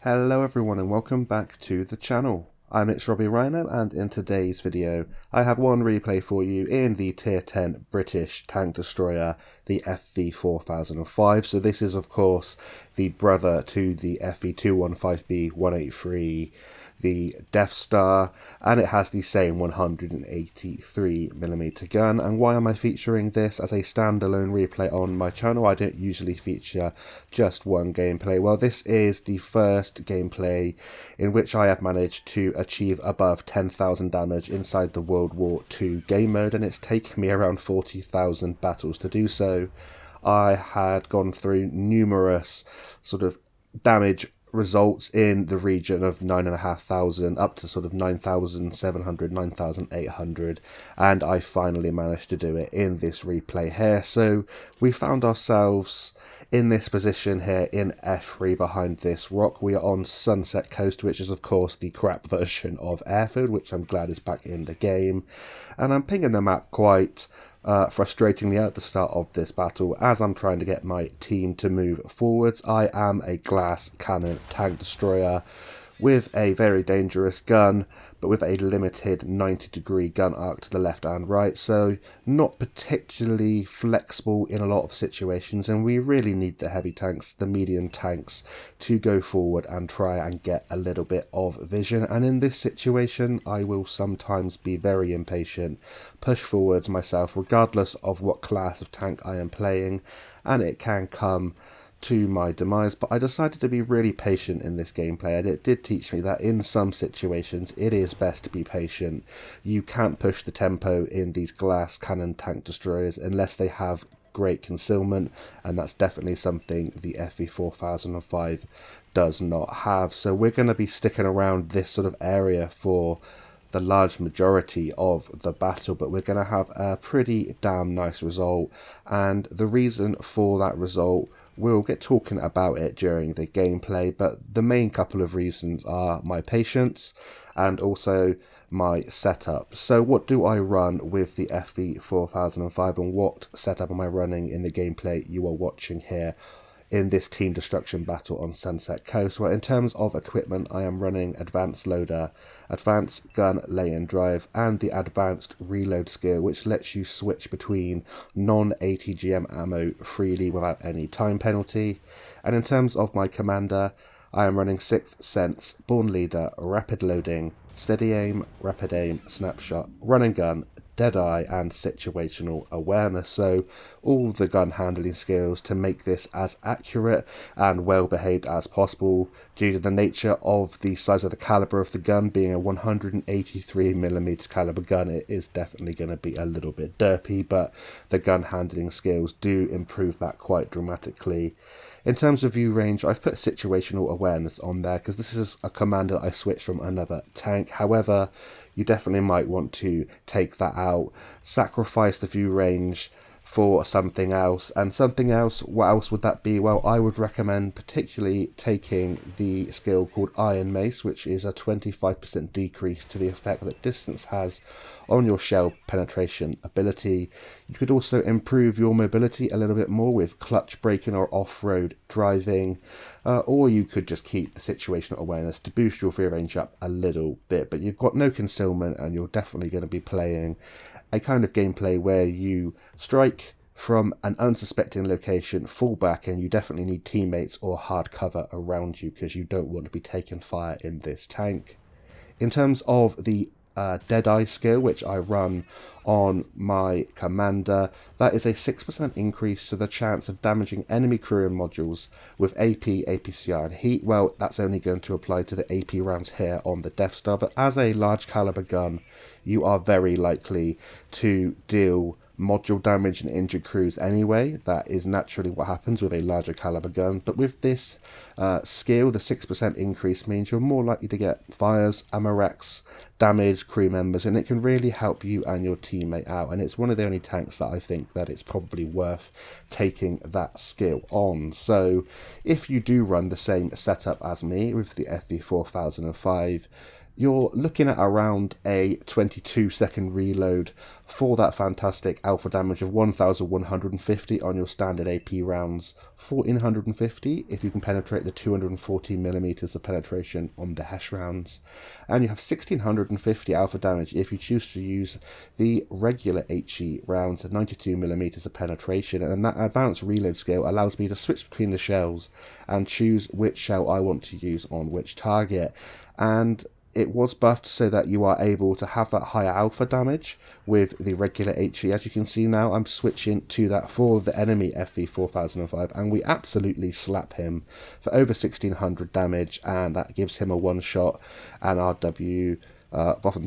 Hello everyone and welcome back to the channel. I'm WWII and in today's video I have one replay for you in the tier 10 British tank destroyer, the FV4005. So this is of course the brother to the FV215B 183, the Death Star, and it has the same 183mm gun. And why am I featuring this as a standalone replay on my channel? I don't usually feature just one gameplay. Well, this is the first gameplay in which I have managed to achieve above 10,000 damage inside the World War II game mode, and it's taken me around 40,000 battles to do so. I had gone through numerous sort of damage results in the region of 9,500 up to sort of 9,700, 9,800, and I finally managed to do it in this replay here. So we found ourselves in this position here in F3 behind this rock. We are on Sunset Coast, which is of course the crap version of Airfield, which I'm glad is back in the game, and I'm pinging the map quite frustratingly at the start of this battle as I'm trying to get my team to move forwards. I am a glass cannon tank destroyer with a very dangerous gun, but with a limited 90-degree gun arc to the left and right, so not particularly flexible in a lot of situations, and we really need the heavy tanks, the medium tanks, to go forward and try and get a little bit of vision. And in this situation I will sometimes be very impatient, push forwards myself regardless of what class of tank I am playing, and it can come to my demise. But I decided to be really patient in this gameplay, and it did teach me that in some situations it is best to be patient. You can't push the tempo in these glass cannon tank destroyers unless they have great concealment, and that's definitely something the FV4005 does not have. So we're going to be sticking around this sort of area for the large majority of the battle, but we're going to have a pretty damn nice result, and the reason for that result, we'll get talking about it during the gameplay, but the main couple of reasons are my patience and also my setup. So what do I run with the FV4005 and what setup am I running in the gameplay you are watching here in this team destruction battle on Sunset Coast? Well, in terms of equipment, I am running advanced loader, advanced gun lay and drive, and the advanced reload skill, which lets you switch between non-ATGM ammo freely without any time penalty. And in terms of my commander, I am running 6th Sense, Born Leader, Rapid Loading, Steady Aim, Rapid Aim, Snapshot, Run and Gun, Deadeye, and Situational Awareness. So all the gun handling skills to make this as accurate and well behaved as possible. Due to the nature of the size of the caliber of the gun being a 183mm caliber gun, it is definitely going to be a little bit derpy, but the gun handling skills do improve that quite dramatically. In terms of view range, I've put situational awareness on there because this is a commander I switched from another tank. However, you definitely might want to take that out, sacrifice the view range for something else. And something else, what else would that be? Well, I would recommend particularly taking the skill called Iron Mace, which is a 25% decrease to the effect that distance has on your shell penetration ability. You could also improve your mobility a little bit more with clutch braking or off-road driving, or you could just keep the situational awareness to boost your view range up a little bit, but you've got no concealment and you're definitely going to be playing a kind of gameplay where you strike from an unsuspecting location, fall back, and you definitely need teammates or hard cover around you because you don't want to be taking fire in this tank. In terms of the Deadeye skill, which I run on my commander, that is a 6% increase to the chance of damaging enemy crew and modules with AP, APCR and heat. Well, that's only going to apply to the AP rounds here on the Death Star, but as a large caliber gun, you are very likely to deal module damage and injured crews anyway. That is naturally what happens with a larger caliber gun, but with this skill, the 6% increase means you're more likely to get fires, ammo wrecks, damage, crew members, and it can really help you and your teammate out, and it's one of the only tanks that I think that it's probably worth taking that skill on. So if you do run the same setup as me with the FV4005, you're looking at around a 22-second reload for that fantastic alpha damage of 1150 on your standard AP rounds, 1450 if you can penetrate the 240mm of penetration on the HESH rounds, and you have 1650 alpha damage if you choose to use the regular HE rounds at 92mm of penetration. And that advanced reload skill allows me to switch between the shells and choose which shell I want to use on which target. And it was buffed so that you are able to have that higher alpha damage with the regular HE. As you can see now, I'm switching to that for the enemy FV4005, and we absolutely slap him for over 1600 damage, and that gives him a one-shot, and our WoT Alpha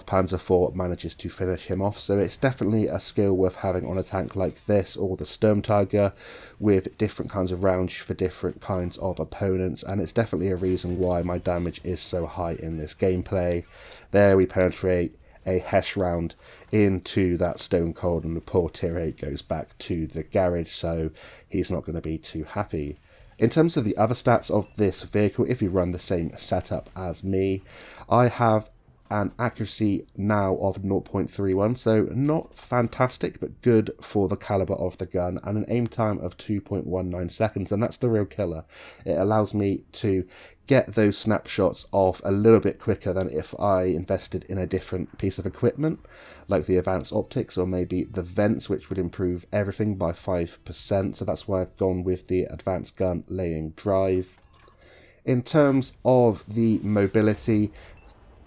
Panzer IV manages to finish him off. So it's definitely a skill worth having on a tank like this, or the Sturmtiger, with different kinds of rounds for different kinds of opponents, and it's definitely a reason why my damage is so high in this gameplay. There we penetrate a HESH round into that Stone Cold, and the poor tier 8 goes back to the garage, so he's not going to be too happy. In terms of the other stats of this vehicle, if you run the same setup as me, I have an accuracy now of 0.31, so not fantastic, but good for the caliber of the gun, and an aim time of 2.19 seconds, and that's the real killer. It allows me to get those snapshots off a little bit quicker than if I invested in a different piece of equipment, like the advanced optics or maybe the vents, which would improve everything by 5%, so that's why I've gone with the advanced gun laying drive. In terms of the mobility,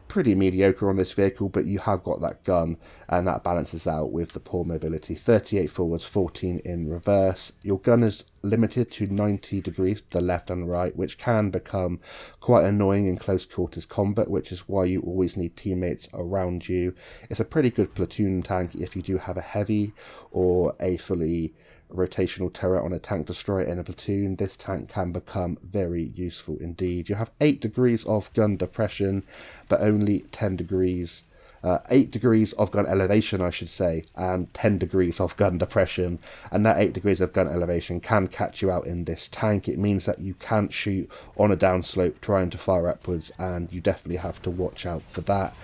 pretty mediocre on this vehicle, but you have got that gun, and that balances out with the poor mobility. 38 forwards, 14 in reverse. Your gun is limited to 90 degrees to the left and right, which can become quite annoying in close quarters combat, which is why you always need teammates around you. It's a pretty good platoon tank if you do have a heavy or a fully rotational turret on a tank destroyer in a platoon. This tank can become very useful indeed. You have 8 degrees of gun depression, but only 10 degrees 8 degrees of gun elevation, I should say, and 10 degrees of gun depression, and that 8 degrees of gun elevation can catch you out in this tank. It means that you can't shoot on a downslope trying to fire upwards, and you definitely have to watch out for that.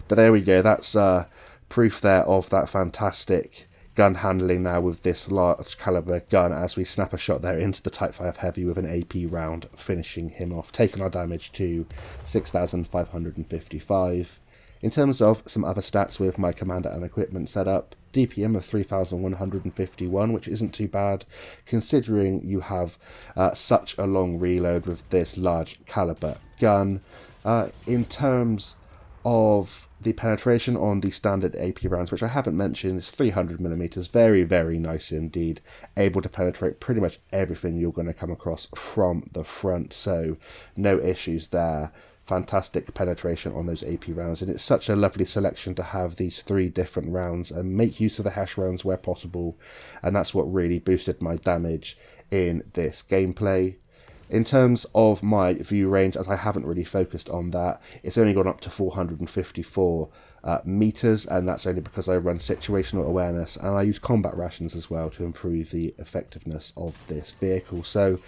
But there we go, that's proof there of that fantastic gun handling now with this large caliber gun, as we snap a shot there into the Type 5 Heavy with an AP round, finishing him off, taking our damage to 6,555. In terms of some other stats with my commander and equipment setup, DPM of 3,151, which isn't too bad considering you have such a long reload with this large caliber gun. In terms of the penetration on the standard AP rounds, which I haven't mentioned, is 300mm, very, very nice indeed, able to penetrate pretty much everything you're going to come across from the front, so no issues there. Fantastic penetration on those AP rounds, and it's such a lovely selection to have these 3 different rounds and make use of the HESH rounds where possible, and that's what really boosted my damage in this gameplay. In terms of my view range, as I haven't really focused on that, it's only gone up to 454 meters, and that's only because I run situational awareness, and I use combat rations as well to improve the effectiveness of this vehicle. So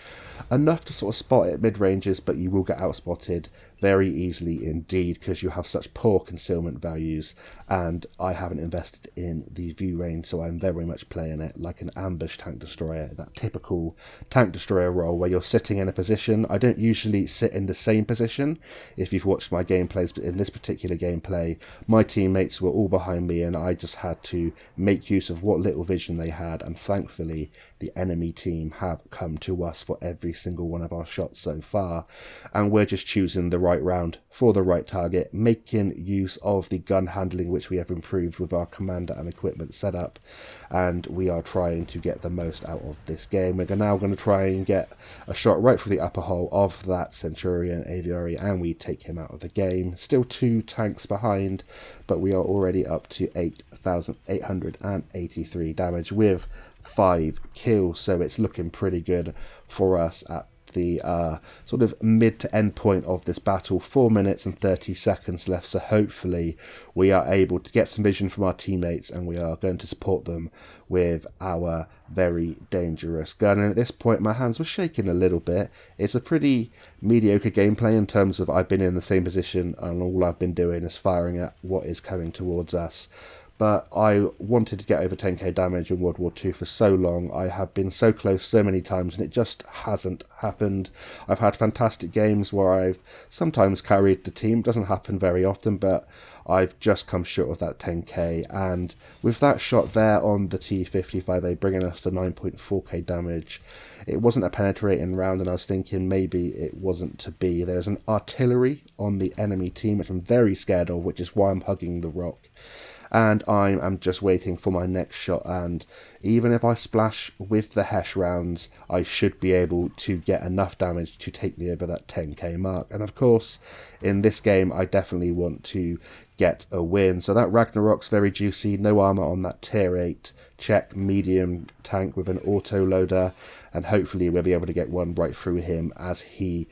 enough to sort of spot it at mid-ranges, but you will get outspotted very easily indeed because you have such poor concealment values, and I haven't invested in the view range, so I'm very much playing it like an ambush tank destroyer, that typical tank destroyer role where you're sitting in a position. I don't usually sit in the same position if you've watched my gameplays, but in this particular gameplay my teammates were all behind me and I just had to make use of what little vision they had, and thankfully the enemy team have come to us for every single one of our shots so far, and we're just choosing the right round for the right target, making use of the gun handling which we have improved with our commander and equipment setup, and we are trying to get the most out of this game. We're now going to try and get a shot right through the upper hull of that Centurion Aviary, and we take him out of the game. Still 2 tanks behind, but we are already up to 8,883 damage with 5 kills, so it's looking pretty good for us at the sort of mid to end point of this battle. 4 minutes and 30 seconds left, so hopefully we are able to get some vision from our teammates and we are going to support them with our very dangerous gun. And at this point my hands were shaking a little bit. It's a pretty mediocre gameplay in terms of I've been in the same position and all I've been doing is firing at what is coming towards us. But I wanted to get over 10k damage in World War II for so long. I have been so close so many times and it just hasn't happened. I've had fantastic games where I've sometimes carried the team. It doesn't happen very often, but I've just come short of that 10k. And with that shot there on the T55A bringing us to 9.4k damage, it wasn't a penetrating round and I was thinking maybe it wasn't to be. There's an artillery on the enemy team which I'm very scared of, which is why I'm hugging the rock. And I am just waiting for my next shot, and even if I splash with the Hesh rounds, I should be able to get enough damage to take me over that 10k mark. And of course, in this game, I definitely want to get a win. So that Ragnarok's very juicy, no armor on that tier 8 Czech medium tank with an auto loader, and hopefully we'll be able to get one right through him as he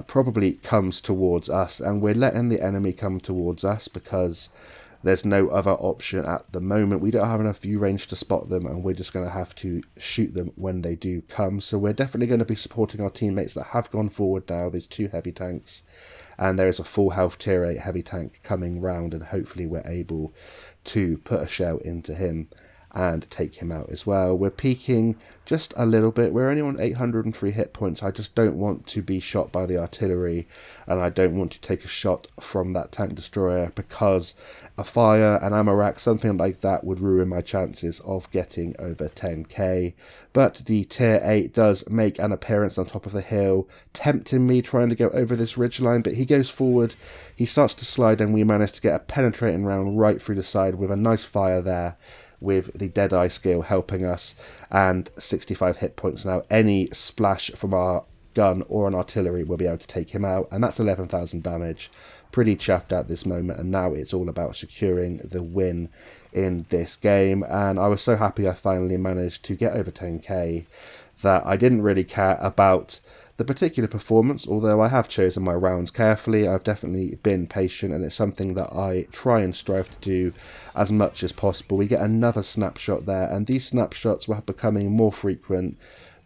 probably comes towards us. And we're letting the enemy come towards us because there's no other option at the moment. We don't have enough view range to spot them and we're just going to have to shoot them when they do come. So we're definitely going to be supporting our teammates that have gone forward now. There's 2 heavy tanks and there is a full health tier 8 heavy tank coming round, and hopefully we're able to put a shell into him and take him out as well. We're peaking just a little bit. We're only on 803 hit points. I just don't want to be shot by the artillery and I don't want to take a shot from that tank destroyer because a fire, an ammo rack, something like that would ruin my chances of getting over 10k. But the tier 8 does make an appearance on top of the hill, tempting me trying to go over this ridgeline, but he goes forward, he starts to slide and we manage to get a penetrating round right through the side with a nice fire there, with the Deadeye skill helping us, and 65 hit points now. Any splash from our gun or an artillery will be able to take him out, and that's 11,000 damage. Pretty chuffed at this moment, and now it's all about securing the win in this game. And I was so happy I finally managed to get over 10k that I didn't really care about the particular performance, although I have chosen my rounds carefully. I've definitely been patient and it's something that I try and strive to do as much as possible. We get another snapshot there, and these snapshots were becoming more frequent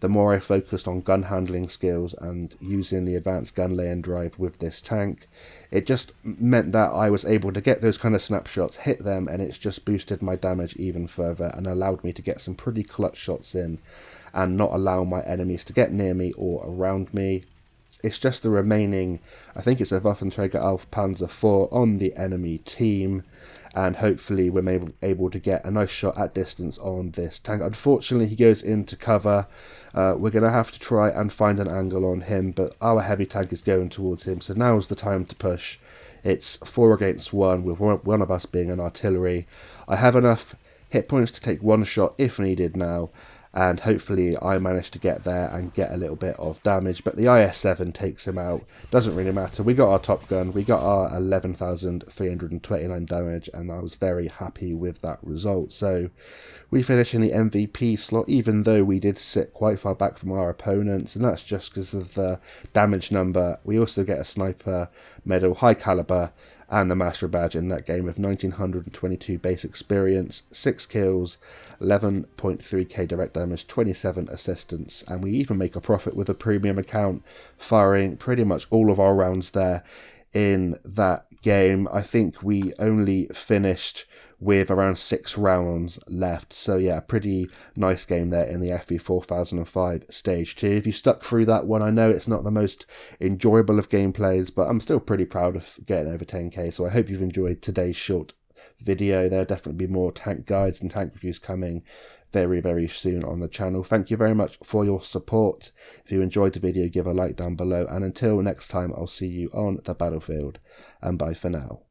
the more I focused on gun handling skills and using the advanced gun lay and drive with this tank. It just meant that I was able to get those kind of snapshots, hit them, and it's just boosted my damage even further and allowed me to get some pretty clutch shots in and not allow my enemies to get near me or around me. It's just the remaining, I think it's a Waffenträger Auf Panzer IV on the enemy team, and hopefully we're able to get a nice shot at distance on this tank. Unfortunately, he goes into cover. We're going to have to try and find an angle on him, but our heavy tank is going towards him, so now's the time to push. It's 4 against 1, with one of us being an artillery. I have enough hit points to take one shot if needed now, and hopefully I managed to get there and get a little bit of damage, but the IS-7 takes him out. Doesn't really matter. We got our top gun, we got our 11,329 damage, and I was very happy with that result. So we finish in the MVP slot, even though we did sit quite far back from our opponents, and that's just because of the damage number. We also get a sniper medal, high caliber, and the master badge in that game with 1922 base experience, 6 kills, 11.3k direct damage, 27 assistance, and we even make a profit with a premium account, firing pretty much all of our rounds there in that game. I think we only finished with around 6 rounds left, so yeah, pretty nice game there in the FV4005 stage 2. If you stuck through that one, I know it's not the most enjoyable of gameplays, but I'm still pretty proud of getting over 10k, so I hope you've enjoyed today's short video. There'll definitely be more tank guides and tank reviews coming very, very soon on the channel. Thank you very much for your support. If you enjoyed the video, give a like down below, and until next time, I'll see you on the battlefield, and bye for now.